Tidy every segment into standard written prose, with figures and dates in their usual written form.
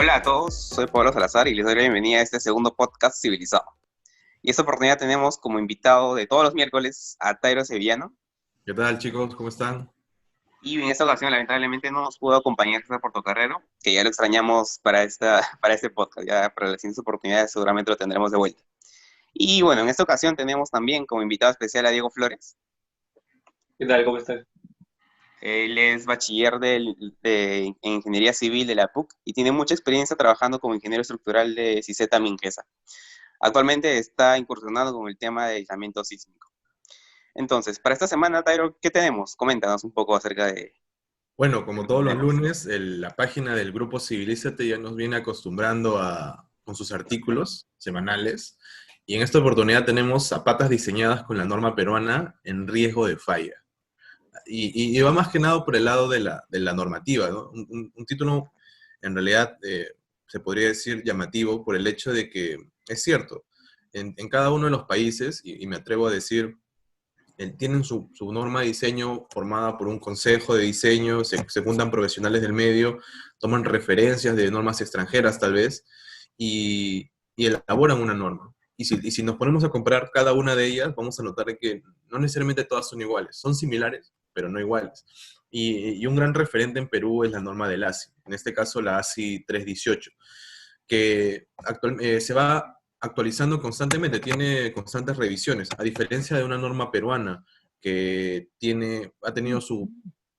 Hola a todos, soy Pablo Salazar y les doy la bienvenida a este segundo podcast Civilizado. Y esta oportunidad tenemos como invitado de todos los miércoles a Tairo Sevillano. ¿Qué tal, chicos? ¿Cómo están? Y en esta ocasión lamentablemente no nos pudo acompañar César Portocarrero, que ya lo extrañamos para este podcast. Ya para las siguientes oportunidades seguramente lo tendremos de vuelta. Y bueno, en esta ocasión tenemos también como invitado especial a Diego Flores. ¿Qué tal? ¿Cómo estás? Él es bachiller en Ingeniería Civil de la PUC y tiene mucha experiencia trabajando como ingeniero estructural de CICETA Minquesa. Actualmente está incursionando con el tema de aislamiento sísmico. Entonces, para esta semana, Tyro, ¿qué tenemos? Coméntanos un poco acerca de Bueno, como lo que todos los tenemos. lunes, la página del grupo Civilízate ya nos viene acostumbrando con sus artículos semanales. Y en esta oportunidad tenemos zapatas diseñadas con la norma peruana en riesgo de falla. Y va más que nada por el lado de la normativa, ¿no? Un título, en realidad, se podría decir llamativo por el hecho de que, es cierto, en cada uno de los países, y me atrevo a decir tienen su norma de diseño formada por un consejo de diseño, se juntan profesionales del medio, toman referencias de normas extranjeras tal vez, y elaboran una norma. Y si nos ponemos a comparar cada una de ellas, vamos a notar que no necesariamente todas son iguales, son similares, pero no iguales. Y un gran referente en Perú es la norma del ASI, en este caso la ASI 318, que se va actualizando constantemente, tiene constantes revisiones, a diferencia de una norma peruana que ha tenido su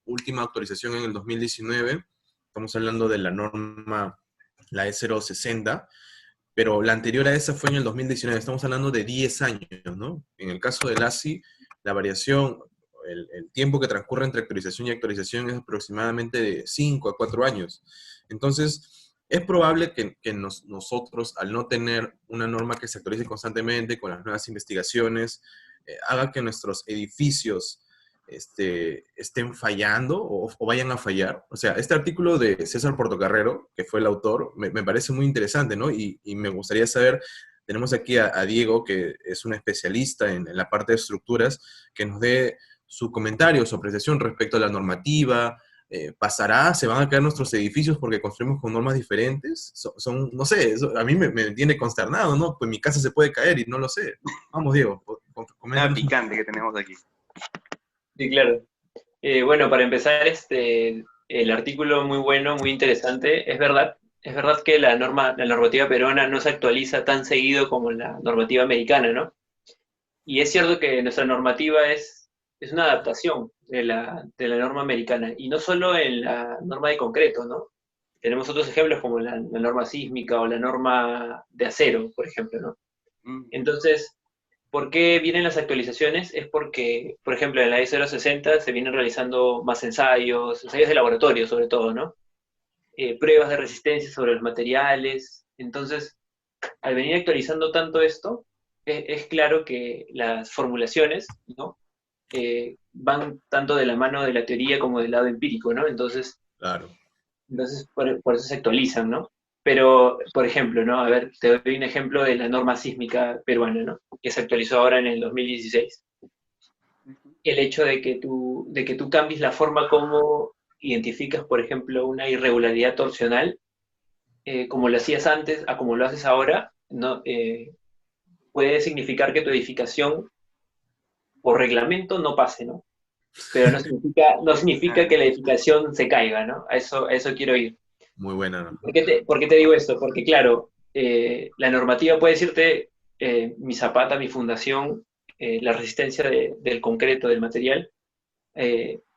última actualización en el 2019, estamos hablando de la norma, la E060, pero la anterior a esa fue en el 2019, estamos hablando de 10 años, ¿no? En el caso del ASI, la variación, el tiempo que transcurre entre actualización y actualización es aproximadamente de 5 a 4 años. Entonces, es probable que nosotros, al no tener una norma que se actualice constantemente con las nuevas investigaciones, haga que nuestros edificios estén fallando o vayan a fallar. O sea, este artículo de César Portocarrero, que fue el autor, me parece muy interesante, ¿no? Y me gustaría saber, tenemos aquí a Diego, que es un especialista en la parte de estructuras, que nos dé su comentario, su apreciación respecto a la normativa. ¿Pasará? ¿Se van a caer nuestros edificios porque construimos con normas diferentes? No sé, a mí me tiene consternado, ¿no? Pues mi casa se puede caer y no lo sé. Vamos, Diego, Nada coméntanos un poco. picante que tenemos aquí. Sí, claro. Bueno, para empezar, el artículo muy bueno, muy interesante. Es verdad que la normativa peruana no se actualiza tan seguido como la normativa americana, ¿no? Y es cierto que nuestra normativa es una adaptación de la norma americana, y no solo en la norma de concreto, ¿no? Tenemos otros ejemplos como la norma sísmica o la norma de acero, por ejemplo, ¿no? Mm, Entonces, ¿por qué vienen las actualizaciones? Es porque, por ejemplo, en la I060 se vienen realizando más ensayos de laboratorio sobre todo, ¿no? Pruebas de resistencia sobre los materiales. Entonces, al venir actualizando tanto esto, es claro que las formulaciones, ¿no? Van tanto de la mano de la teoría como del lado empírico, ¿no? Claro. Entonces por eso se actualizan, ¿no? Pero, por ejemplo, ¿no? A ver, te doy un ejemplo de la norma sísmica peruana, ¿no? Que se actualizó ahora en el 2016. El hecho de que tú cambies la forma como identificas, por ejemplo, una irregularidad torsional, como lo hacías antes a como lo haces ahora, ¿no? Puede significar que tu edificación, por reglamento, no pase, ¿no? Pero no significa que claro. la edificación se caiga, ¿no? A eso quiero ir. Muy buena, ¿no? ¿Por qué te digo esto? Porque, claro, la normativa puede decirte mi zapata, mi fundación, la resistencia del concreto, del material,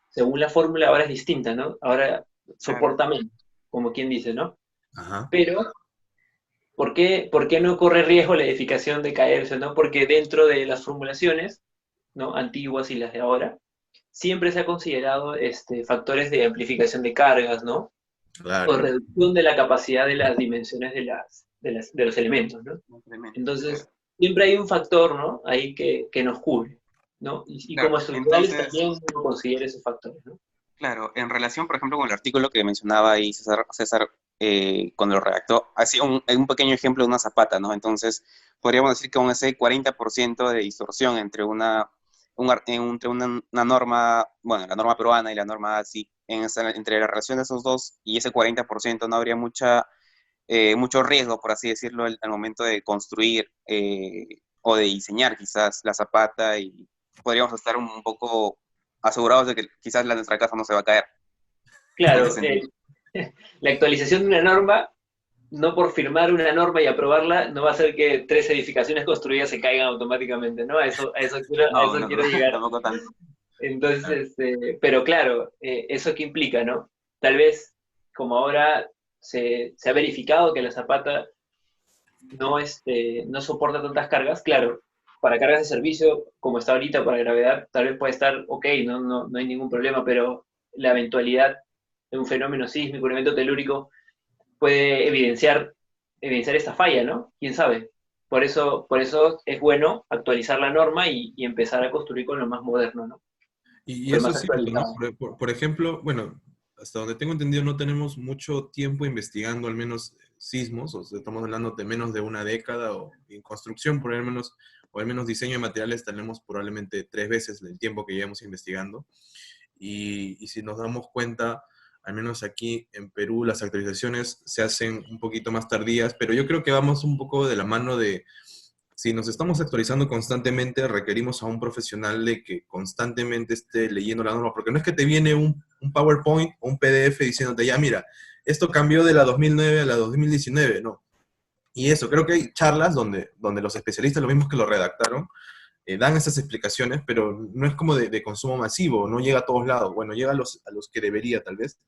según la fórmula ahora es distinta, ¿no? Ahora Claro. soporta menos, como quien dice, ¿no? Ajá. Pero, ¿por qué no corre riesgo la edificación de caerse, ¿no? Porque dentro de las formulaciones, ¿no? Antiguas y las de ahora, siempre se ha considerado factores de amplificación de cargas, ¿no? O Claro. reducción de la capacidad de las dimensiones de los elementos, ¿no? Complementos, claro. Entonces, siempre hay un factor, ¿no? Ahí que nos cubre, ¿no? Y como Claro, estructurales entonces, también uno considera esos factores, ¿no? claro, en relación, por ejemplo, con el artículo que mencionaba ahí César cuando lo redactó, hacía un pequeño ejemplo de una zapata, ¿no? Entonces, podríamos decir que con ese 40% de distorsión entre una norma, bueno, la norma peruana y la norma así, entre la relación de esos dos y ese 40% no habría mucha mucho riesgo, por así decirlo, al momento de construir o de diseñar quizás la zapata, y podríamos estar un poco asegurados de que quizás nuestra casa no se va a caer. En ese Claro, sentido. la actualización de una norma, no por firmar una norma y aprobarla, no va a hacer que 3 edificaciones construidas se caigan automáticamente, ¿no? A No, eso no, quiero llegar. tampoco tanto. Entonces, pero claro, ¿eso qué implica, no? Tal vez, como ahora se ha verificado que la zapata no soporta tantas cargas, claro, para cargas de servicio, como está ahorita para gravedad, tal vez puede estar ok, no hay ningún problema, pero la eventualidad de un fenómeno sísmico, un evento telúrico, puede evidenciar esta falla, ¿no? ¿Quién sabe? Por eso es bueno actualizar la norma y empezar a construir con lo más moderno, ¿no? Y Con lo eso más es cierto, ¿no? actualizado. Por ejemplo, bueno, hasta donde tengo entendido no tenemos mucho tiempo investigando al menos sismos, o sea, estamos hablando de menos de una década, o en construcción por al menos, o al menos diseño de materiales tenemos probablemente 3 veces el tiempo que llevamos investigando. Y si nos damos cuenta, al menos aquí en Perú, las actualizaciones se hacen un poquito más tardías, pero yo creo que vamos un poco de la mano de, si nos estamos actualizando constantemente, requerimos a un profesional de que constantemente esté leyendo la norma, porque no es que te viene un PowerPoint o un PDF diciéndote, ya mira, esto cambió de la 2009 a la 2019, no. Y eso, creo que hay charlas donde los especialistas, los mismos que lo redactaron, dan esas explicaciones, pero no es como de consumo masivo, no llega a todos lados. Bueno, llega a los que debería, tal vez.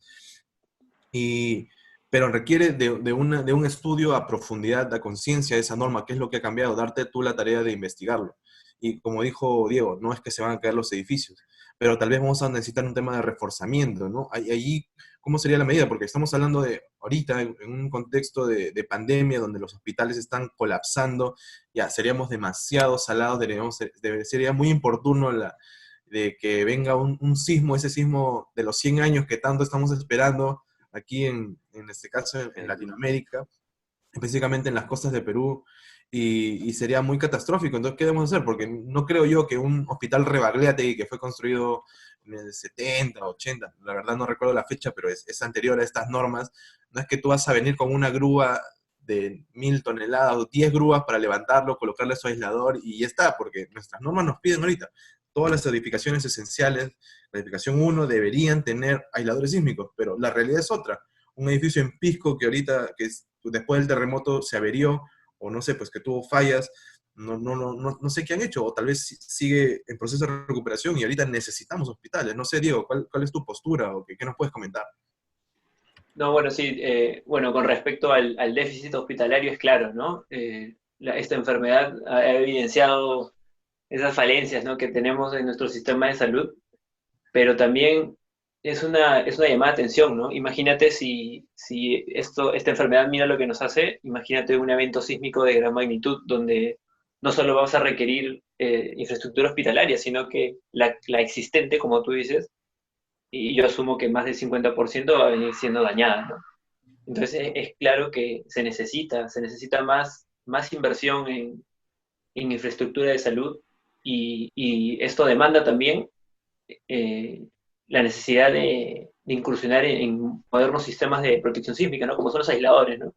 Y, pero requiere de un estudio a profundidad, a conciencia de esa norma, qué es lo que ha cambiado, darte tú la tarea de investigarlo. Y como dijo Diego, no es que se van a caer los edificios, pero tal vez vamos a necesitar un tema de reforzamiento, ¿no? Allí, ¿cómo sería la medida? Porque estamos hablando de, ahorita, en un contexto de pandemia, donde los hospitales están colapsando, ya seríamos demasiado salados, sería muy importuno de que venga un sismo, ese sismo de los 100 años que tanto estamos esperando, aquí en este caso en Latinoamérica, específicamente en las costas de Perú, y sería muy catastrófico. Entonces, ¿qué debemos hacer? Porque no creo yo que un hospital Rebagliati que fue construido en el 70, 80, la verdad no recuerdo la fecha, pero es anterior a estas normas, no es que tú vas a venir con una grúa de 1000 toneladas o 10 grúas para levantarlo, colocarle su aislador y ya está, porque nuestras normas nos piden ahorita. Todas las edificaciones esenciales, la edificación 1 deberían tener aisladores sísmicos, pero la realidad es otra. Un edificio en Pisco que ahorita, después del terremoto se averió, o no sé, pues que tuvo fallas, no sé qué han hecho, o tal vez sigue en proceso de recuperación y ahorita necesitamos hospitales. No sé, Diego, ¿cuál es tu postura o qué nos puedes comentar? No, bueno, sí, bueno, con respecto al déficit hospitalario es claro, ¿no? Esta enfermedad ha evidenciado esas falencias, ¿no?, que tenemos en nuestro sistema de salud, pero también es una llamada de atención, ¿no? Imagínate si esta enfermedad mira lo que nos hace, imagínate un evento sísmico de gran magnitud donde no solo vamos a requerir infraestructura hospitalaria, sino que la existente, como tú dices, y yo asumo que más del 50% va a venir siendo dañada, ¿no? Entonces es claro que se necesita más inversión en infraestructura de salud y esto demanda también eh, la necesidad de incursionar en modernos sistemas de protección sísmica, ¿no? Como son los aisladores, ¿no?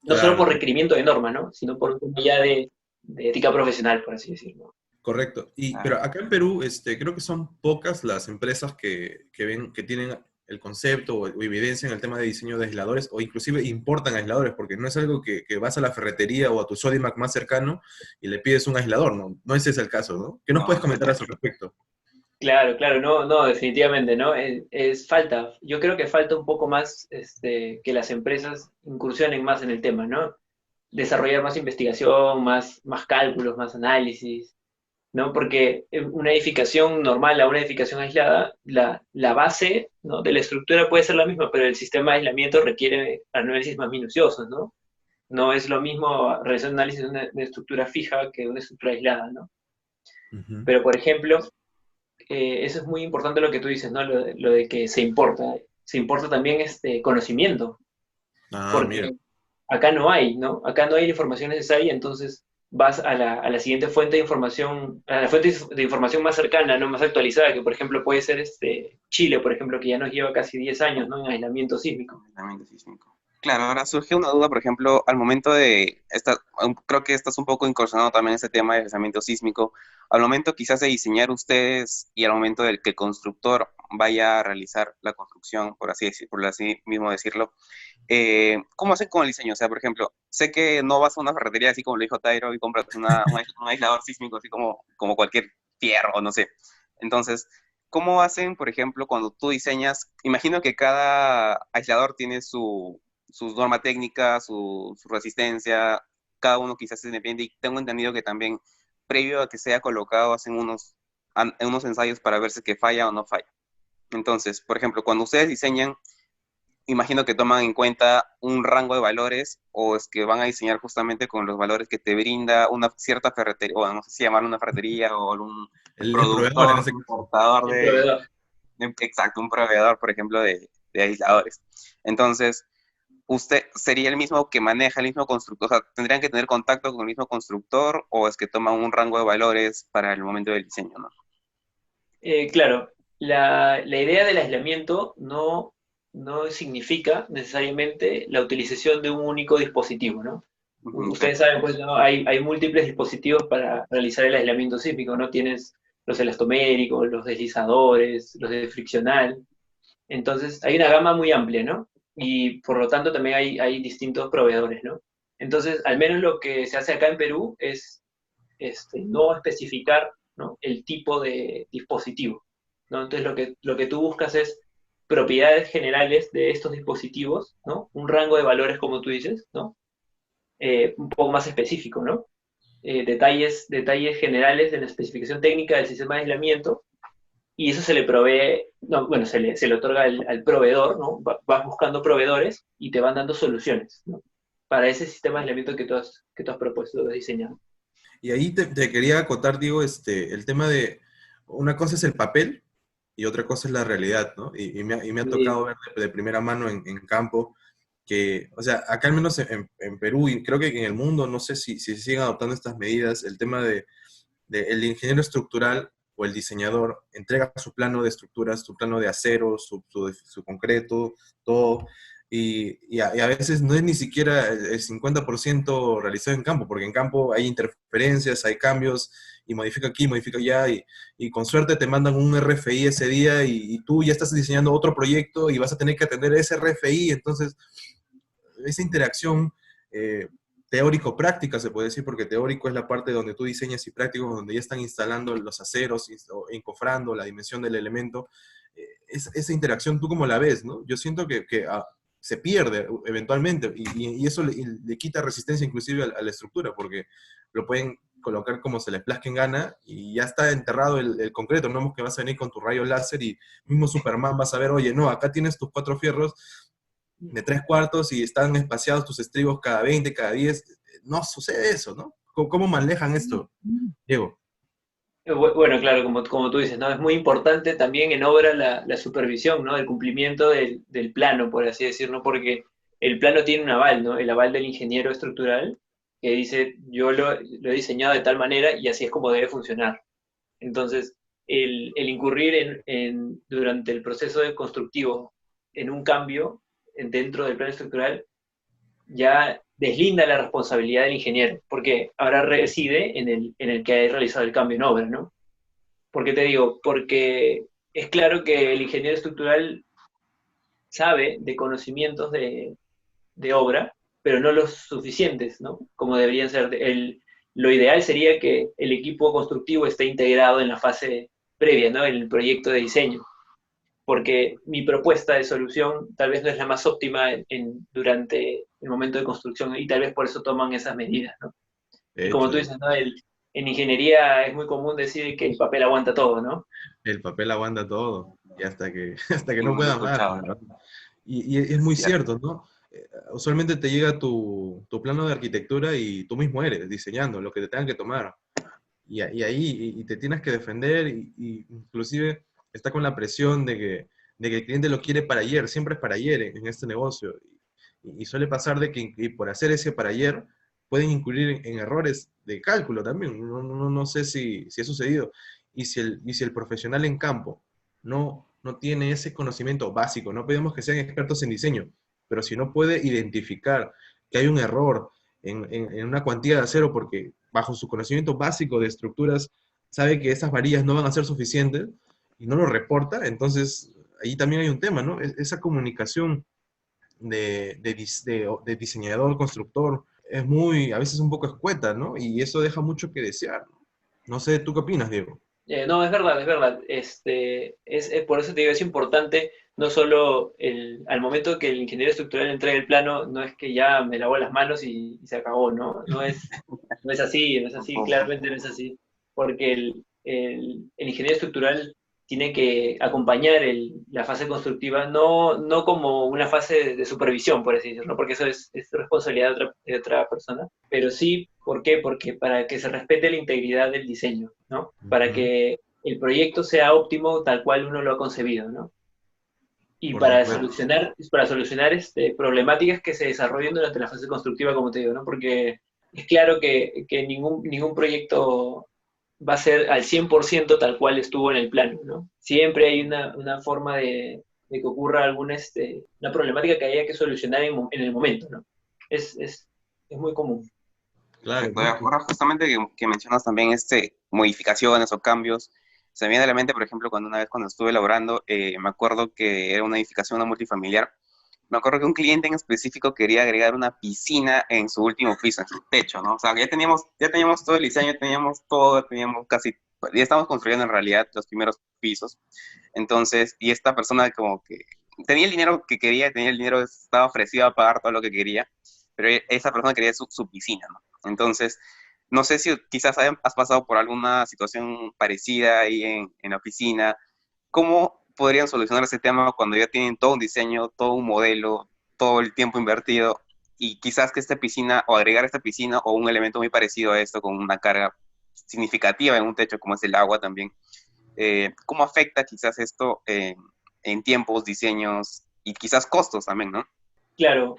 No solo Claro, por requerimiento de norma, ¿no? Sino por un tema ya de ética profesional, por así decirlo. correcto. Ah, Pero acá en Perú, creo que son pocas las empresas que tienen el concepto o evidencia en el tema de diseño de aisladores, o inclusive importan aisladores, porque no es algo que vas a la ferretería o a tu Sodimac más cercano y le pides un aislador, ¿no? No ese es el caso, ¿no? ¿Qué nos no, puedes comentar a su respecto? Claro, claro, no, definitivamente, ¿no? Es falta. Yo creo que falta un poco más que las empresas incursionen más en el tema, ¿no? Desarrollar más investigación, más cálculos, más análisis, ¿no? Porque una edificación normal a una edificación aislada, la base, ¿no?, de la estructura puede ser la misma, pero el sistema de aislamiento requiere análisis más minuciosos, ¿no? No es lo mismo realizar un análisis de una estructura fija que de una estructura aislada, ¿no? Ujú. Pero, por ejemplo, eso es muy importante lo que tú dices, ¿no? Lo de que se importa. Se importa también este conocimiento, Ah, mira. porque acá no hay, ¿no? Acá no hay la información necesaria, entonces vas a la siguiente fuente de información, a la fuente de información más cercana, ¿no?, más actualizada, que por ejemplo puede ser Chile, por ejemplo, que ya nos lleva casi 10 años, ¿no?, en aislamiento sísmico. aislamiento sísmico. Claro, ahora surge una duda, por ejemplo, al momento creo que estás un poco incursionado también en este tema de aislamiento sísmico, al momento quizás de diseñar ustedes y al momento del que el constructor vaya a realizar la construcción, por así mismo decirlo, ¿cómo hacen con el diseño? O sea, por ejemplo, sé que no vas a una ferretería así como lo dijo Tyro y compras un aislador sísmico así como cualquier fierro, no sé. Entonces, ¿cómo hacen, por ejemplo, cuando tú diseñas? Imagino que cada aislador tiene su norma técnica, su resistencia, cada uno quizás es independiente y tengo entendido que también previo a que sea colocado hacen unos ensayos para ver si que falla o no falla. Entonces, por ejemplo, cuando ustedes diseñan, imagino que toman en cuenta un rango de valores o es que van a diseñar justamente con los valores que te brinda una cierta ferretería, o no sé si llamarlo una ferretería o un El proveedor en productor, ese un caso. importador El proveedor. exacto, un proveedor, por ejemplo, de aisladores. Entonces, usted sería el mismo que maneja el mismo constructor, o sea, tendrían que tener contacto con el mismo constructor o es que toman un rango de valores para el momento del diseño, ¿no? Claro, la idea del aislamiento no significa necesariamente la utilización de un único dispositivo, ¿no? Ujú, Ustedes exacto. saben, pues, ¿no? Hay múltiples dispositivos para realizar el aislamiento sísmico, ¿no? Tienes los elastoméricos, los deslizadores, los de friccional. Entonces, hay una gama muy amplia, ¿no? Y por lo tanto también hay distintos proveedores, ¿no? Entonces, al menos lo que se hace acá en Perú es no especificar, ¿no?, el tipo de dispositivo, ¿no? Entonces lo que tú buscas es propiedades generales de estos dispositivos, ¿no? Un rango de valores, como tú dices, ¿no? Un poco más específico, ¿no? Detalles generales de la especificación técnica del sistema de aislamiento, y eso se le provee, no, bueno, se le otorga al proveedor, ¿no? Vas buscando proveedores y te van dando soluciones, ¿no? Para ese sistema de aislamiento que tú has propuesto, has diseñado. Y ahí te quería acotar, digo, el tema de, una cosa es el papel y otra cosa es la realidad, ¿no? Y me ha Sí. tocado ver de primera mano en campo que, o sea, acá al menos en Perú y creo que en el mundo, no sé si se siguen adoptando estas medidas, el tema de el ingeniero estructural o el diseñador entrega su plano de estructuras, su plano de acero, su concreto, todo, y a veces no es ni siquiera el 50% realizado en campo, porque en campo hay interferencias, hay cambios, y modifica aquí, modifica allá, y con suerte te mandan un RFI ese día, y tú ya estás diseñando otro proyecto y vas a tener que atender ese RFI, entonces esa interacción eh, teórico-práctica, se puede decir, porque teórico es la parte donde tú diseñas y práctico donde ya están instalando los aceros, o encofrando la dimensión del elemento. Esa interacción, ¿tú cómo la ves? ¿No? Yo siento que se pierde eventualmente y eso le quita resistencia inclusive a la estructura, porque lo pueden colocar como se les plazca en gana y ya está enterrado el concreto, no es que vas a venir con tu rayo láser y mismo Superman vas a ver, oye, no, acá tienes tus 4 fierros de 3 cuartos y están espaciados tus estribos cada 20, cada 10. No sucede eso, ¿no? ¿Cómo manejan esto, Diego? Bueno, claro, como tú dices, ¿no? Es muy importante también en obra la supervisión, ¿no? El cumplimiento del plano, por así decirlo, porque el plano tiene un aval, ¿no? El aval del ingeniero estructural que dice, yo lo he diseñado de tal manera y así es como debe funcionar. Entonces, el incurrir durante el proceso de constructivo en un cambio dentro del plano estructural ya deslinda la responsabilidad del ingeniero, porque ahora reside en el que ha realizado el cambio en obra, ¿no? ¿Por qué te digo? Porque es claro que el ingeniero estructural sabe de conocimientos de obra, pero no los suficientes, ¿no? Como deberían ser. Lo ideal sería que el equipo constructivo esté integrado en la fase previa, ¿no? En el proyecto de diseño, porque mi propuesta de solución tal vez no es la más óptima durante el momento de construcción y tal vez por eso toman esas medidas, ¿no? Y De como hecho, tú dices, ¿no? En ingeniería es muy común decir que el papel aguanta todo, ¿no? el papel aguanta todo y hasta que, hasta que Y no hemos pueda más. escuchado, ¿no? Y es Es muy cierto. cierto, ¿no? Usualmente te llega tu plano de arquitectura y tú mismo eres diseñando lo que te tengan que tomar. Y ahí y te tienes que defender y inclusive está con la presión de que el cliente lo quiere para ayer, siempre es para ayer en este negocio. Y suele pasar de que por hacer ese para ayer pueden incurrir en errores de cálculo también. No sé si ha sucedido. Y si el profesional en campo no tiene ese conocimiento básico, no pedimos que sean expertos en diseño, pero si no puede identificar que hay un error en una cuantía de acero, porque bajo su conocimiento básico de estructuras sabe que esas varillas no van a ser suficientes y no lo reporta, entonces ahí también hay un tema, ¿no? Esa comunicación de diseñador, constructor, es muy, a veces un poco escueta, ¿no? Y eso deja mucho que desear. No sé, ¿tú qué opinas, Diego? No, es verdad, es verdad. Por eso te digo, es importante no solo al momento que el ingeniero estructural entregue el plano, no es que ya me lavó las manos y se acabó, ¿no? No es así, no es así, Tampoco. claramente no es así. Porque el ingeniero estructural tiene que acompañar la fase constructiva, no como una fase de supervisión, por así decirlo, ¿no? Porque eso es responsabilidad de otra persona, pero sí, ¿por qué? Porque para que se respete la integridad del diseño, ¿no? Para Ujú. que el proyecto sea óptimo tal cual uno lo ha concebido, ¿no? Y Por para supuesto. solucionar problemáticas que se desarrollen durante la fase constructiva, como te digo, ¿no? Porque es claro que ningún proyecto va a ser al 100% tal cual estuvo en el plano, ¿no? Siempre hay una forma de que ocurra una problemática que haya que solucionar en el momento, ¿no? Es muy común. Claro, Correcto. ¿no? Ahora, justamente que mencionas también modificaciones o cambios, se me viene a la mente, por ejemplo, cuando una vez cuando estuve elaborando, me acuerdo que era una edificación, una multifamiliar. Me acuerdo que un cliente en específico quería agregar una piscina en su último piso, en su techo, ¿no? O sea, ya teníamos todo el diseño, teníamos todo, teníamos casi, ya estábamos construyendo en realidad los primeros pisos. Entonces, y esta persona como que tenía el dinero que quería, tenía el dinero, estaba ofrecido a pagar todo lo que quería, pero esa persona quería su piscina, ¿no? Entonces, no sé si quizás has pasado por alguna situación parecida ahí en la oficina. ¿Cómo podrían solucionar ese tema cuando ya tienen todo un diseño, todo un modelo, todo el tiempo invertido y quizás que esta piscina o agregar esta piscina o un elemento muy parecido a esto con una carga significativa en un techo como es el agua también? ¿Cómo afecta quizás esto en tiempos, diseños y quizás costos también, ¿no? Claro,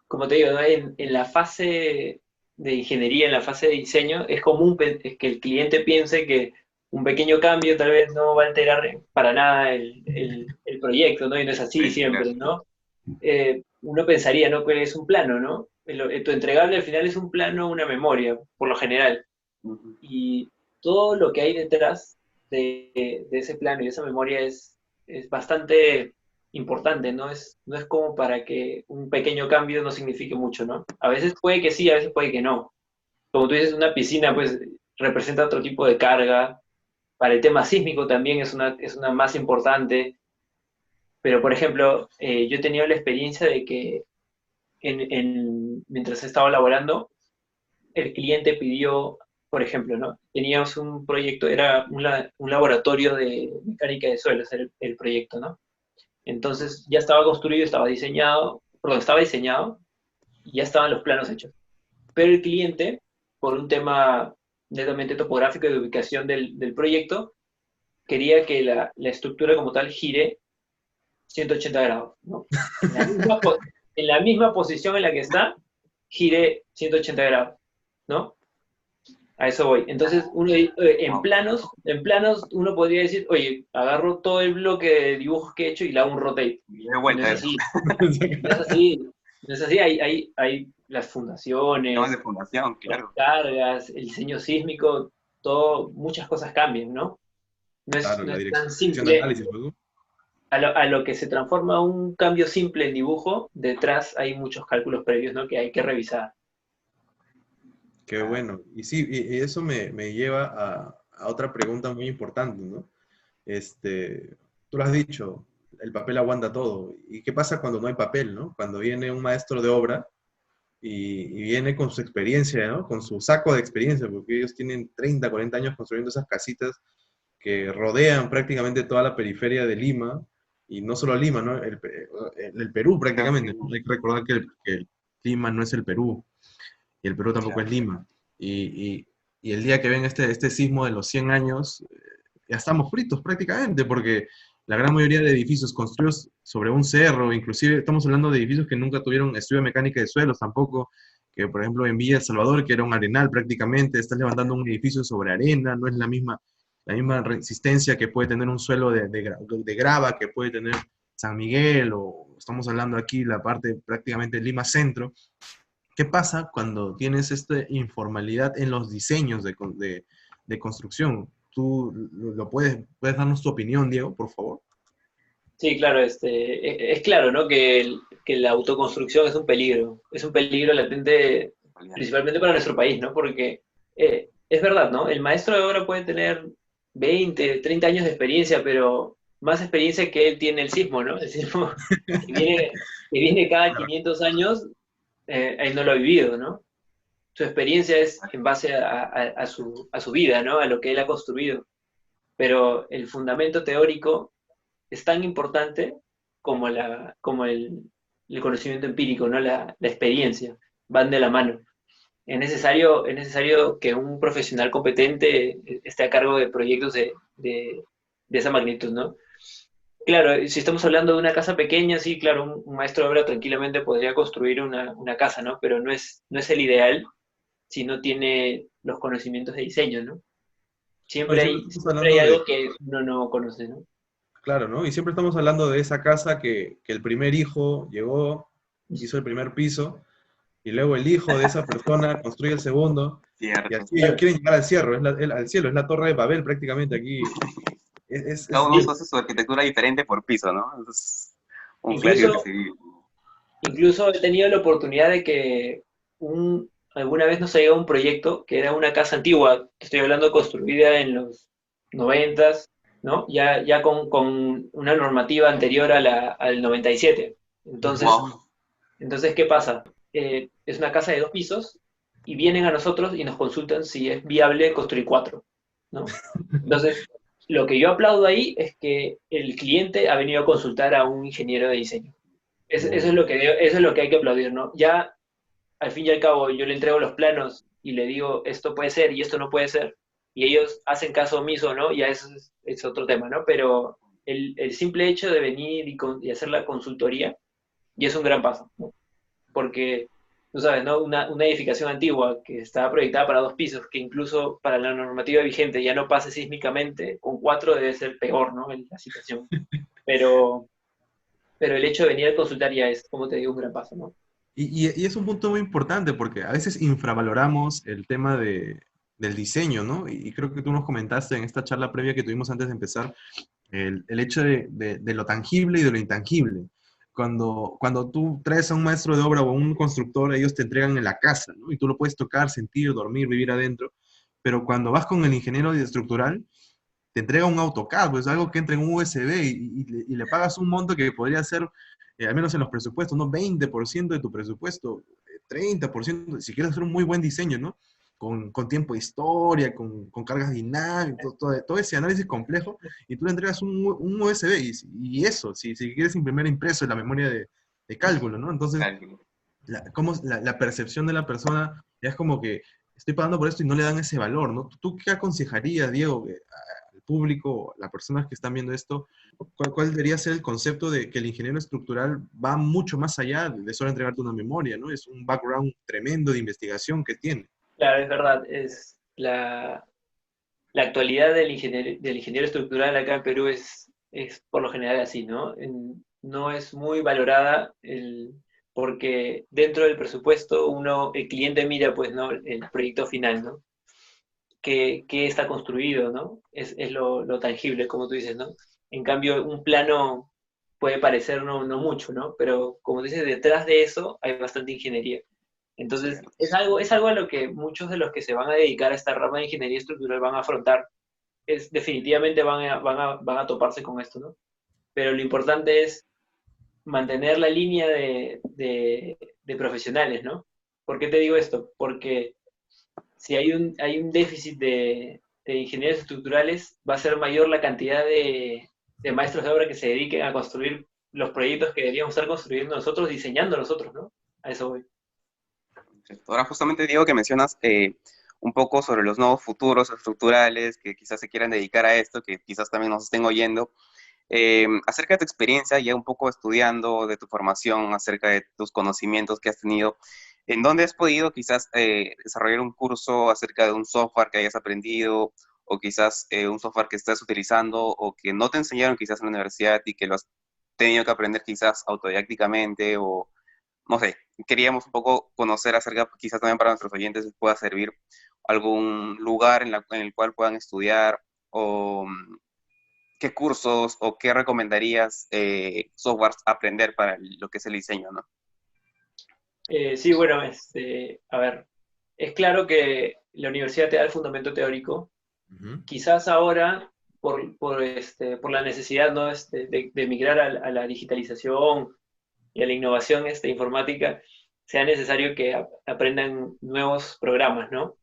como te digo, ¿no? En la fase de ingeniería, en la fase de diseño, es común es que el cliente piense que un pequeño cambio tal vez no va a alterar para nada el proyecto, ¿no? Y no es así Sí, claro. siempre, ¿no? Uno pensaría, ¿no? Que es un plano, ¿no? Tu entregable al final es un plano, una memoria, por lo general. Ujú. Y todo lo que hay detrás de ese plano y de esa memoria es bastante importante, no es como para que un pequeño cambio no signifique mucho, ¿no? A veces puede que sí, a veces puede que no. Como tú dices, una piscina pues representa otro tipo de carga. Para el tema sísmico también es una más importante. Pero, por ejemplo, yo he tenido la experiencia de que mientras estaba laborando, el cliente pidió, por ejemplo, ¿no? Teníamos un proyecto, era un laboratorio de mecánica de suelos, era el proyecto, ¿no? Entonces ya estaba construido, estaba diseñado y ya estaban los planos hechos. Pero el cliente, por un tema netamente topográfico y de ubicación del proyecto, quería que la estructura como tal gire 180 grados, ¿no? En la misma posición en la que está, gire 180 grados, ¿no? A eso voy. Entonces, Wow. en planos, uno podría decir, oye, agarro todo el bloque de dibujos que he hecho y le hago un rotate. Y de Y no vuelta es eso. así, no es así, no es así. Hay las Temas de fundaciones, fundación, las claro. cargas, el diseño sísmico, todo, muchas cosas cambian, ¿no? No es, Claro, no la es tan dirección de simple. análisis, ¿no? A lo que se transforma un cambio simple en dibujo, detrás hay muchos cálculos previos, ¿no? Que hay que revisar. Qué bueno. Y sí, y eso me lleva a otra pregunta muy importante, ¿no? Tú lo has dicho, el papel aguanta todo. ¿Y qué pasa cuando no hay papel, ¿no? Cuando viene un maestro de obra y viene con su experiencia, ¿no? Con su saco de experiencia, porque ellos tienen 30, 40 años construyendo esas casitas que rodean prácticamente toda la periferia de Lima, y no solo Lima, ¿no? El Perú Creo que prácticamente, ¿no? Hay que recordar que Lima no es el Perú, y el Perú tampoco es claro. Lima. Y el día que venga este sismo de los 100 años, ya estamos fritos prácticamente, porque la gran mayoría de edificios construidos sobre un cerro, inclusive estamos hablando de edificios que nunca tuvieron estudio de mecánica de suelos tampoco, que por ejemplo en Villa El Salvador, que era un arenal prácticamente, estás levantando un edificio sobre arena, no es la misma resistencia que puede tener un suelo de grava, que puede tener San Miguel o estamos hablando aquí la parte prácticamente de Lima Centro, ¿qué pasa cuando tienes esta informalidad en los diseños de construcción? ¿Tú puedes darnos tu opinión, Diego, por favor? Sí, claro, es claro, ¿no? Que la autoconstrucción es un peligro latente principalmente para nuestro país, ¿no? Porque es verdad, ¿no? El maestro de obra puede tener 20, 30 años de experiencia, pero más experiencia que él tiene el sismo, ¿no? El sismo que viene cada 500 años, él no lo ha vivido, ¿no? Su experiencia es en base a su vida, ¿no? A lo que él ha construido. Pero el fundamento teórico es tan importante como, como el conocimiento empírico, ¿no? La experiencia, van de la mano. Es necesario que un profesional competente esté a cargo de proyectos de esa magnitud, ¿no? Claro, si estamos hablando de una casa pequeña, sí, claro, un maestro de obra tranquilamente podría construir una casa, ¿no? Pero no es el ideal si no tiene los conocimientos de diseño, ¿no? No, y siempre estamos Siempre hay hablando de, algo que uno no conoce, ¿no? claro, ¿no? Y siempre estamos hablando de esa casa que el primer hijo llegó, hizo el primer piso, y luego el hijo de esa persona construye el segundo, y Cierto. así ellos quieren llegar al cielo, al cielo, es la Torre de Babel prácticamente aquí. Cada Es uno bien, hace su arquitectura diferente por piso, ¿no? Eso es un clásico que Incluso, se vive. incluso he tenido la oportunidad de que alguna vez nos ha llegado un proyecto que era una casa antigua, estoy hablando construida en los 90, ¿no? Ya con una normativa anterior al 97. Entonces, Wow. entonces ¿qué pasa? Es una casa de 2 pisos y vienen a nosotros y nos consultan si es viable construir 4, ¿no? Entonces, lo que yo aplaudo ahí es que el cliente ha venido a consultar a un ingeniero de diseño. Eso es lo que hay que aplaudir, ¿no? Ya, al fin y al cabo, yo le entrego los planos y le digo, esto puede ser y esto no puede ser, y ellos hacen caso omiso, ¿no? Ya eso es otro tema, ¿no? Pero el simple hecho de venir y hacer la consultoría ya es un gran paso, ¿no? Porque, tú sabes, ¿no? Una edificación antigua que estaba proyectada para 2 pisos, que incluso para la normativa vigente ya no pase sísmicamente, con 4 debe ser peor, ¿no? La situación. Pero, pero el hecho de venir a consultar ya es, como te digo, un gran paso, ¿no? y es un punto muy importante porque a veces infravaloramos el tema del diseño, ¿no? Y creo que tú nos comentaste en esta charla previa que tuvimos antes de empezar el hecho de lo tangible y de lo intangible. Cuando tú traes a un maestro de obra o a un constructor, ellos te entregan en la casa, ¿no? Y tú lo puedes tocar, sentir, dormir, vivir adentro. Pero cuando vas con el ingeniero estructural, te entrega un AutoCAD, pues algo que entra en un USB y le pagas un monto que podría ser, al menos en los presupuestos, ¿no? 20% de tu presupuesto, 30%, si quieres hacer un muy buen diseño, ¿no? Con tiempo de historia, con cargas dinámicas, todo ese análisis complejo, y tú le entregas un USB y eso, si quieres imprimir impreso en la memoria de cálculo, ¿no? Entonces, Cálculo. la percepción de la persona es como que estoy pagando por esto y no le dan ese valor, ¿no? ¿Tú qué aconsejarías, Diego, al público, las personas que están viendo esto? ¿Cuál debería ser el concepto de que el ingeniero estructural va mucho más allá de solo entregarte una memoria, ¿no? Es un background tremendo de investigación que tiene. Claro, es verdad, es la actualidad del ingeniero estructural acá en Perú es por lo general así, ¿no? No es muy valorada porque dentro del presupuesto el cliente mira, pues, ¿no? El proyecto final, ¿no? Que está construido, ¿no? Es lo tangible, como tú dices, ¿no? En cambio, un plano puede parecer no mucho, ¿no? Pero como dices, detrás de eso hay bastante ingeniería. Entonces, Cierto. es algo a lo que muchos de los que se van a dedicar a esta rama de ingeniería estructural van a afrontar. Definitivamente van a toparse con esto, ¿no? Pero lo importante es mantener la línea de profesionales, ¿no? ¿Por qué te digo esto? Porque si hay un déficit de ingenieros estructurales, va a ser mayor la cantidad de maestros de obra que se dediquen a construir los proyectos que deberíamos estar construyendo nosotros, diseñando nosotros, ¿no? A eso voy. Ahora justamente digo que mencionas un poco sobre los nuevos futuros estructurales que quizás se quieran dedicar a esto, que quizás también nos estén oyendo. Acerca de tu experiencia, ya un poco estudiando, de tu formación, acerca de tus conocimientos que has tenido, ¿en dónde has podido quizás desarrollar un curso acerca de un software que hayas aprendido o quizás un software que estés utilizando o que no te enseñaron quizás en la universidad y que lo has tenido que aprender quizás autodidácticamente o, no sé, queríamos un poco conocer acerca, quizás también para nuestros oyentes pueda servir algún lugar en el cual puedan estudiar o qué cursos o qué recomendarías softwares aprender para lo que es el diseño, ¿no? Sí, bueno, a ver, es claro que la universidad te da el fundamento teórico. Ujú. Quizás ahora, por la necesidad, ¿no? De migrar a la digitalización y a la innovación informática, sea necesario que aprendan nuevos programas, ¿no?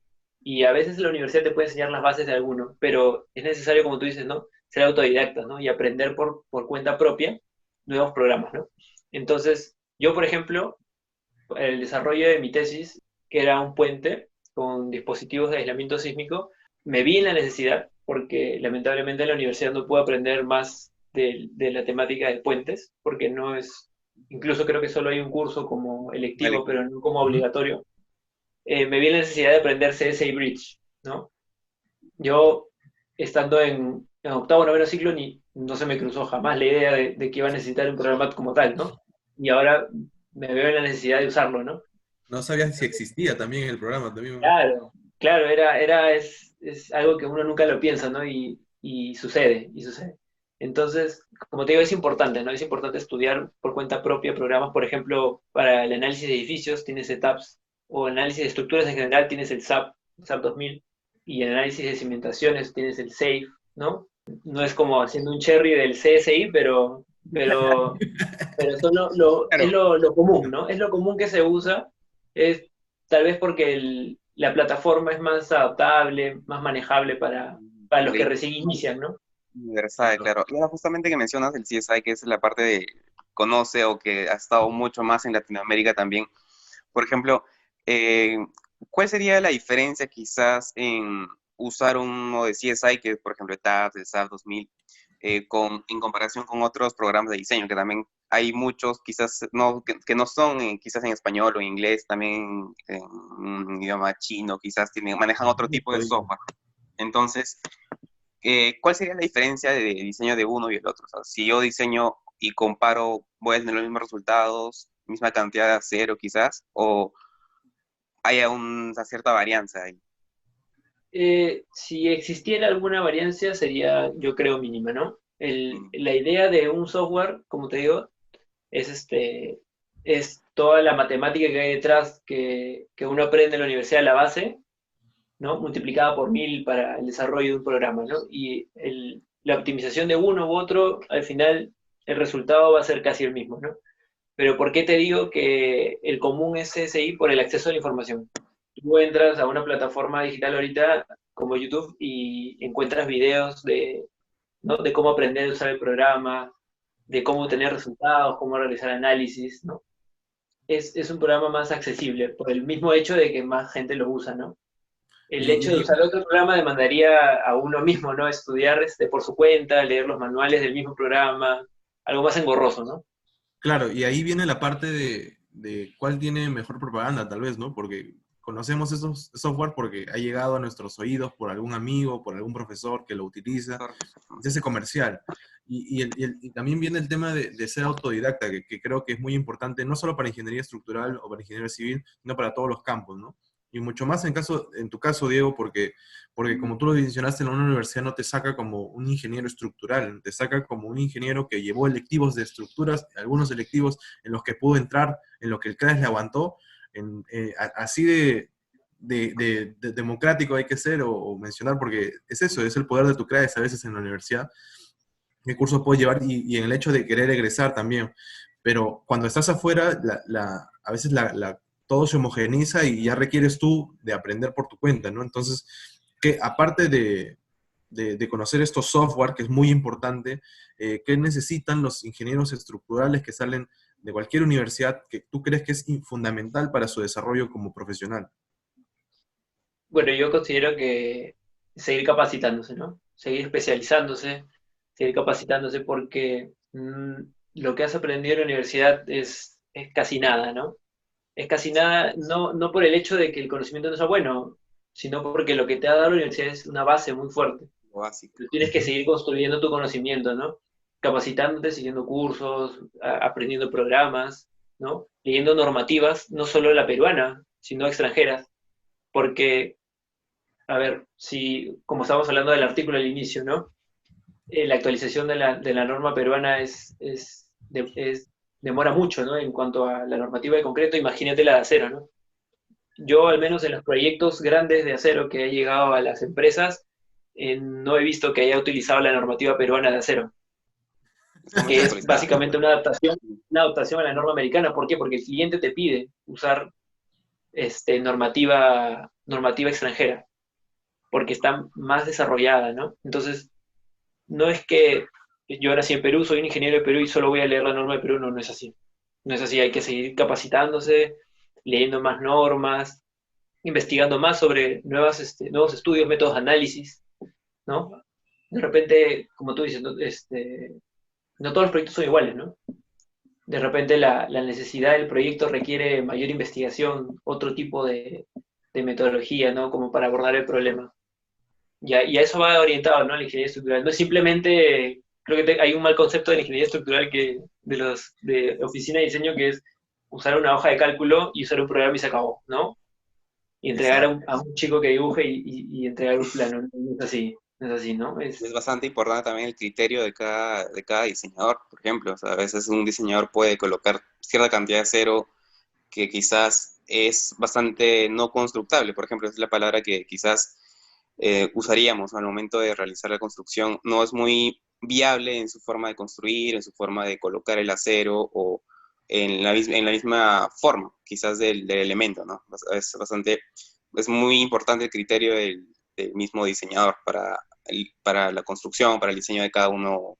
Y a veces la universidad te puede enseñar las bases de alguno, pero es necesario, como tú dices, ¿no? Ser autodidacta, ¿no? Y aprender por cuenta propia nuevos programas, ¿no? Entonces, yo, por ejemplo, el desarrollo de mi tesis, que era un puente con dispositivos de aislamiento sísmico, me vi en la necesidad, porque lamentablemente en la universidad no puedo aprender más de la temática de puentes, porque no es, incluso creo que solo hay un curso como Vale. electivo, pero no como Ujú. obligatorio. Me vi en la necesidad de aprender CSI Bridge, ¿no? Yo, estando en octavo, noveno ciclo, no se me cruzó jamás la idea de que iba a necesitar un programa como tal, ¿no? Y ahora me veo en la necesidad de usarlo, ¿no? No sabías si existía también el programa también. Claro, claro, es algo que uno nunca lo piensa, ¿no? Y sucede, y sucede. Entonces, como te digo, es importante, ¿no? Es importante estudiar por cuenta propia programas, por ejemplo, para el análisis de edificios tienes ETAPS, o análisis de estructuras en general tienes el SAP 2000, y el análisis de cimentaciones tienes el SAFE, ¿no? No es como haciendo un cherry del CSI, pero son es Claro, lo común, ¿no? Es lo común que se usa, es tal vez porque la plataforma es más adaptable, más manejable para los que recién inician, ¿no? universal, Claro. claro. Y ahora justamente que mencionas el CSI, que es la parte de conoce o que ha estado mucho más en Latinoamérica también. Por ejemplo, eh, ¿cuál sería la diferencia quizás en usar uno de CSI, que es por ejemplo TAPS, el SAP 2000, en comparación con otros programas de diseño, que también hay muchos quizás no, que no son quizás en español o en inglés, también en un idioma chino, quizás manejan otro tipo de software. Entonces, ¿cuál sería la diferencia de diseño de uno y el otro? O sea, si yo diseño y comparo, ¿voy a tener los mismos resultados, misma cantidad de acero quizás? ¿O hay una cierta varianza ahí? Si existiera alguna variancia sería, yo creo, mínima, ¿no? Mm, La idea de un software, como te digo, es, es toda la matemática que hay detrás que uno aprende en la universidad a la base, ¿no? Multiplicada por 1000 para el desarrollo de un programa, ¿no? Y la optimización de uno u otro, al final el resultado va a ser casi el mismo, ¿no? Pero ¿por qué te digo que el común es CSI? Por el acceso a la información. Tú entras a una plataforma digital ahorita como YouTube y encuentras videos ¿no? de cómo aprender a usar el programa, de cómo obtener resultados, cómo realizar análisis, ¿no? Es un programa más accesible por el mismo hecho de que más gente lo usa, ¿no? El Y hecho de usar otro programa demandaría a uno mismo, ¿no? Estudiar por su cuenta, leer los manuales del mismo programa, algo más engorroso, ¿no? claro, y ahí viene la parte de cuál tiene mejor propaganda, tal vez, ¿no? Porque conocemos esos software porque ha llegado a nuestros oídos por algún amigo, por algún profesor que lo utiliza, y se hace comercial. Y también viene el tema de ser autodidacta, que creo que es muy importante, no solo para ingeniería estructural o para ingeniería civil, sino para todos los campos, ¿no? Y mucho más en tu caso, Diego, porque como tú lo mencionaste, en una universidad no te saca como un ingeniero estructural, te saca como un ingeniero que llevó electivos de estructuras, algunos electivos en los que pudo entrar, en los que el CRAES le aguantó, así de democrático hay que ser o mencionar, porque es eso, es el poder de tu CRAES a veces en la universidad, qué cursos puedes llevar y en el hecho de querer egresar también. Pero cuando estás afuera, a veces todo se homogeneiza y ya requieres tú de aprender por tu cuenta, ¿no? Entonces, que aparte de conocer estos software, que es muy importante, ¿qué necesitan los ingenieros estructurales que salen de cualquier universidad que tú crees que es fundamental para su desarrollo como profesional? Bueno, yo considero que seguir capacitándose, ¿no? Seguir especializándose, seguir capacitándose porque lo que has aprendido en la universidad es casi nada, ¿no? Es casi nada, no por el hecho de que el conocimiento no sea bueno, sino porque lo que te ha dado la universidad es una base muy fuerte. lo básico. Tú tienes que Ujú. seguir construyendo tu conocimiento, ¿no? capacitándote, siguiendo cursos, aprendiendo programas, ¿no? Leyendo normativas, no solo la peruana, sino extranjeras, porque, a ver, si, como estábamos hablando del artículo al inicio, ¿no? La actualización de la norma peruana demora mucho, ¿no? En cuanto a la normativa de concreto, imagínate la de acero, ¿no? Yo, al menos en los proyectos grandes de acero que he llegado a las empresas, no he visto que haya utilizado la normativa peruana de acero, Está muy que es desactualizada. básicamente una adaptación a la norma americana. ¿Por qué? Porque el cliente te pide usar normativa extranjera, porque está más desarrollada, ¿no? Entonces, no es que yo ahora sí en Perú soy un ingeniero de Perú y solo voy a leer la norma de Perú, no, no es así. No es así, hay que seguir capacitándose, leyendo más normas, investigando más sobre nuevos estudios, métodos de análisis, ¿no? De repente, como tú dices, no todos los proyectos son iguales, ¿no? De repente la necesidad del proyecto requiere mayor investigación, otro tipo de metodología, ¿no? Como para abordar el problema. Y a eso va orientado, ¿no? La ingeniería estructural. No es simplemente, creo que hay un mal concepto de la ingeniería estructural de oficina de diseño, que es usar una hoja de cálculo y usar un programa y se acabó, ¿no? Y entregar Exacto. a un chico que dibuje y entregar un plano. No es así, no es así, ¿no? Es bastante importante también el criterio de cada diseñador, por ejemplo. O sea, a veces un diseñador puede colocar cierta cantidad de acero que quizás es bastante no constructable. Por ejemplo, es la palabra que quizás usaríamos al momento de realizar la construcción. No es muy viable en su forma de construir, en su forma de colocar el acero o en la misma forma, quizás del elemento, ¿no? Es muy importante el criterio del mismo diseñador para la construcción, para el diseño de cada uno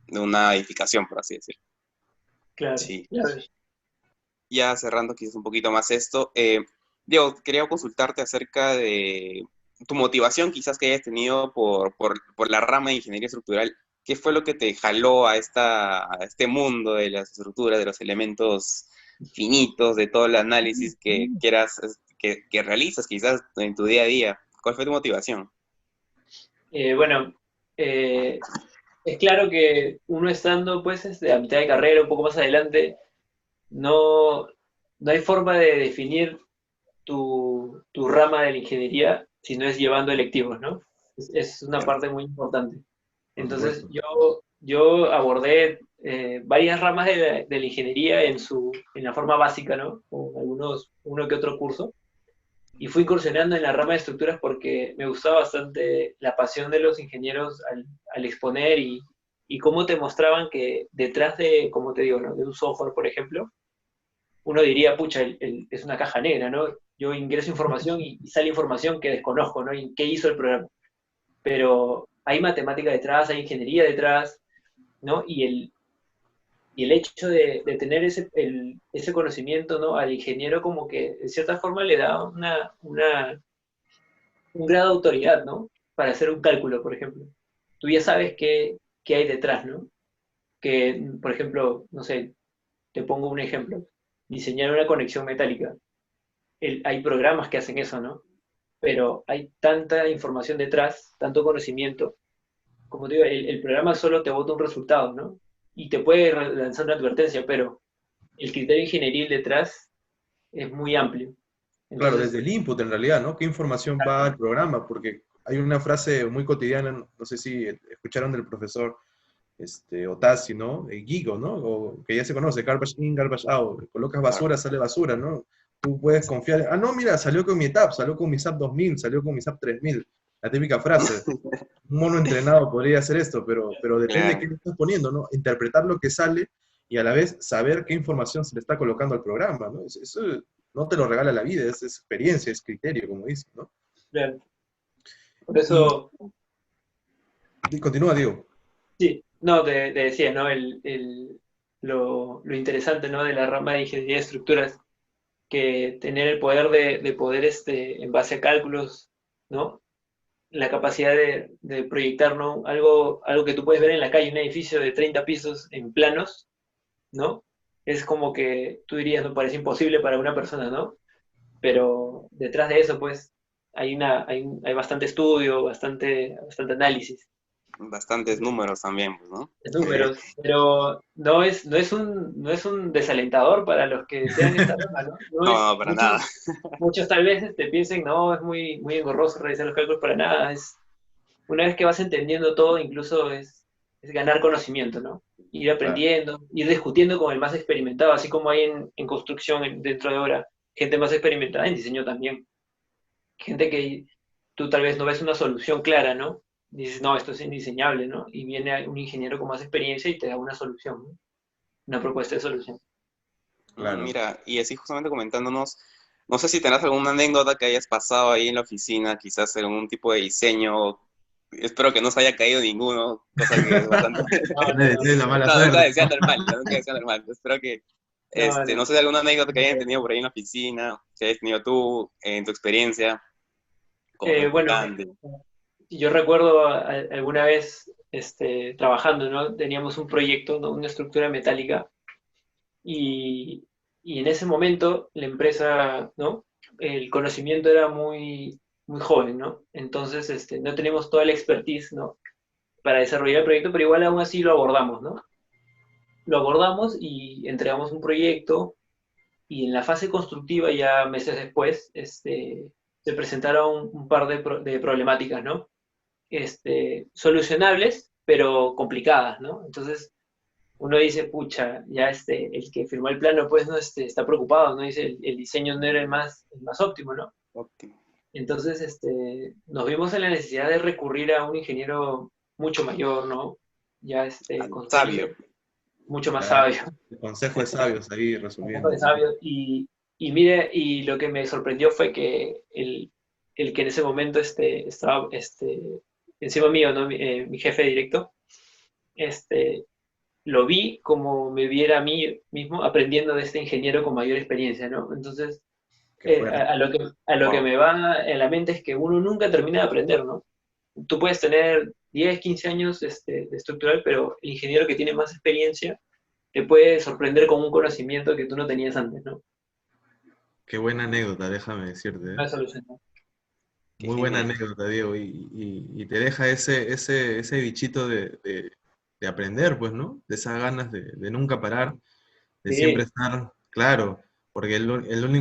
de una edificación, por así decirlo. Claro, Sí. claro. Ya cerrando quizás un poquito más esto, Diego, quería consultarte acerca de tu motivación quizás que hayas tenido por la rama de ingeniería estructural. ¿Qué fue lo que te jaló a este mundo de las estructuras, de los elementos finitos, de todo el análisis que realizas quizás en tu día a día? ¿Cuál fue tu motivación? Bueno, es claro que uno estando pues a mitad de carrera, un poco más adelante, no, no hay forma de definir tu rama de la ingeniería si no es llevando electivos, ¿no? Es una parte muy importante. Por Entonces, supuesto. yo abordé varias ramas de la ingeniería en la forma básica, ¿no? Con uno que otro curso. Y fui incursionando en la rama de estructuras porque me gustaba bastante la pasión de los ingenieros al exponer y cómo te mostraban que detrás de, como te digo, ¿no? De un software, por ejemplo, uno diría, pucha, es una caja negra, ¿no? Yo ingreso información y sale información que desconozco, ¿no? ¿Y qué hizo el programa? Pero hay matemática detrás, hay ingeniería detrás, ¿no? Y el hecho de tener ese conocimiento, ¿no? Al ingeniero como que de cierta forma le da un grado de autoridad, ¿no? Para hacer un cálculo, por ejemplo. Tú ya sabes qué hay detrás, ¿no? Que, por ejemplo, no sé, te pongo un ejemplo. Diseñar una conexión metálica. Hay programas que hacen eso, ¿no? Pero hay tanta información detrás, tanto conocimiento. Como te digo, el programa solo te bota un resultado, ¿no? Y te puede lanzar una advertencia, pero el criterio ingenieril detrás es muy amplio. Claro, Entonces, desde el input en realidad, ¿no? ¿Qué información va al programa? Porque hay una frase muy cotidiana, no sé si escucharon del profesor Otasi, ¿no? Gigo, ¿no? O que ya se conoce, garbage in, garbage out. Colocas Claro. basura, sale basura, ¿no? Tú puedes confiar, no, mira, salió con mi etap, salió con mi SAP 2000, salió con mi SAP 3000. La típica frase. Un mono entrenado podría hacer esto, pero depende de qué Claro. le estás poniendo, ¿no? Interpretar lo que sale y a la vez saber qué información se le está colocando al programa, ¿no? Eso no te lo regala la vida, es experiencia, es criterio, como dices, ¿no? claro, por Y eso, continúa, Diego. sí, no, te decía, ¿no? Lo interesante, ¿no? De la rama de ingeniería de estructuras, que tener el poder de poder, en base a cálculos, ¿no? La capacidad de proyectar, ¿no? Algo que tú puedes ver en la calle, un edificio de 30 pisos en planos, ¿no? Es como que tú dirías, no parece imposible para una persona, ¿no? Pero detrás de eso, pues, hay bastante estudio, bastante análisis. Bastantes números también, pues, ¿no? Números, pero no es un desalentador para los que desean esta rama, ¿no? No, para nada. Muchos tal vez te piensen, no, es muy, muy engorroso realizar los cálculos para nada. Una vez que vas entendiendo todo, incluso es ganar conocimiento, ¿no? Ir Claro. aprendiendo, ir discutiendo con el más experimentado, así como hay en construcción dentro de ahora, gente más experimentada en diseño también. Gente que tú tal vez no ves una solución clara, ¿no? Dices, no, esto es indiseñable, ¿no? Y viene un ingeniero con más experiencia y te da una solución, ¿no? Una propuesta de solución. Claro. Mira, y así justamente comentándonos, no sé si tenés alguna anécdota que hayas pasado ahí en la oficina, quizás en algún tipo de diseño. Espero que no se haya caído ninguno, cosa que es bastante... No, No es la mala No, nunca suerte. deseando el mal, nunca deseando el mal. Espero que, no, no. no sé, alguna anécdota que hayan tenido por ahí en la oficina, que hayas tenido tú, en tu experiencia como Bueno, practicante. yo recuerdo alguna vez trabajando, ¿no? Teníamos un proyecto, ¿no? Una estructura metálica y, y en ese momento la empresa, ¿no? El conocimiento era muy, muy joven, ¿no? Entonces, no teníamos toda la expertise, ¿no? Para desarrollar el proyecto, pero igual aún así lo abordamos, ¿no? Lo abordamos y entregamos un proyecto y en la fase constructiva, ya meses después, se presentaron un par de problemáticas, ¿no? Solucionables, pero complicadas, ¿no? Entonces, uno dice, pucha, ya el que firmó el plano, pues, no está preocupado, ¿no? Dice, el diseño no era el más óptimo, ¿no? Óptimo. Entonces, nos vimos en la necesidad de recurrir a un ingeniero mucho mayor, ¿no? Ya, con años, Sabio. mucho más Claro. sabio. El consejo de sabios ahí Consejo resolviendo. de sabio. Y mire, y lo que me sorprendió fue que el que en ese momento estaba encima mío, ¿no? Mi jefe directo, este, lo vi como me viera a mí mismo aprendiendo de este ingeniero con mayor experiencia, ¿no? Entonces, Qué fuerte. a lo que Wow. me va en la mente es que uno nunca termina de aprender, ¿no? Tú puedes tener 10, 15 años de estructural, pero el ingeniero que tiene más experiencia te puede sorprender con un conocimiento que tú no tenías antes, ¿no? Qué buena anécdota, déjame decirte. Una solución, ¿no? Qué Muy buena genial. anécdota, Diego. Y te deja ese bichito de aprender, pues, ¿no? De esas ganas de nunca parar, de siempre Sí, estar claro. Porque el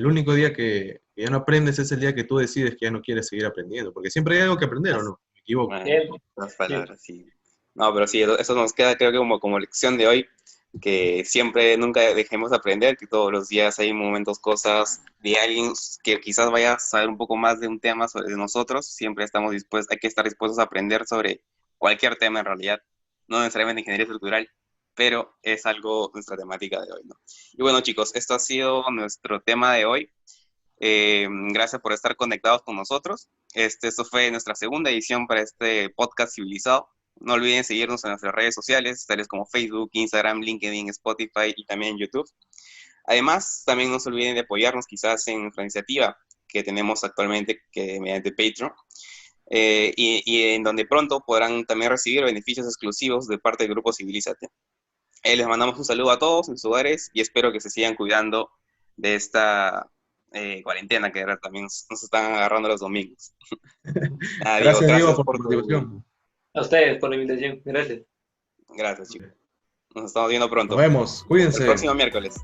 único día que ya no aprendes es el día que tú decides que ya no quieres seguir aprendiendo. Porque siempre hay algo que aprender, ¿o Las, no? Me equivoco. bueno, siempre, las siempre. palabras, sí. No, pero sí, eso nos queda, creo que como lección de hoy, que siempre, nunca dejemos de aprender, que todos los días hay momentos, cosas de alguien que quizás vaya a saber un poco más de un tema sobre nosotros, siempre estamos dispuestos, hay que estar dispuestos a aprender sobre cualquier tema en realidad, no necesariamente ingeniería estructural, pero es algo nuestra temática de hoy, ¿no? Y bueno, chicos, esto ha sido nuestro tema de hoy. Gracias por estar conectados con nosotros. Esto fue nuestra segunda edición para este podcast civilizado. No olviden seguirnos en nuestras redes sociales, tales como Facebook, Instagram, LinkedIn, Spotify y también YouTube. Además, también no se olviden de apoyarnos quizás en nuestra iniciativa que tenemos actualmente que mediante Patreon, y en donde pronto podrán también recibir beneficios exclusivos de parte del Grupo Civilízate. Les mandamos un saludo a todos en sus hogares y espero que se sigan cuidando de esta cuarentena que ahora también nos están agarrando los domingos. Nada, Diego, Gracias, Diego, gracias por tu por tu... contribución. A ustedes por la invitación. Gracias. Gracias, chicos. Nos estamos viendo Nos pronto. vemos. Hasta el Cuídense. próximo miércoles.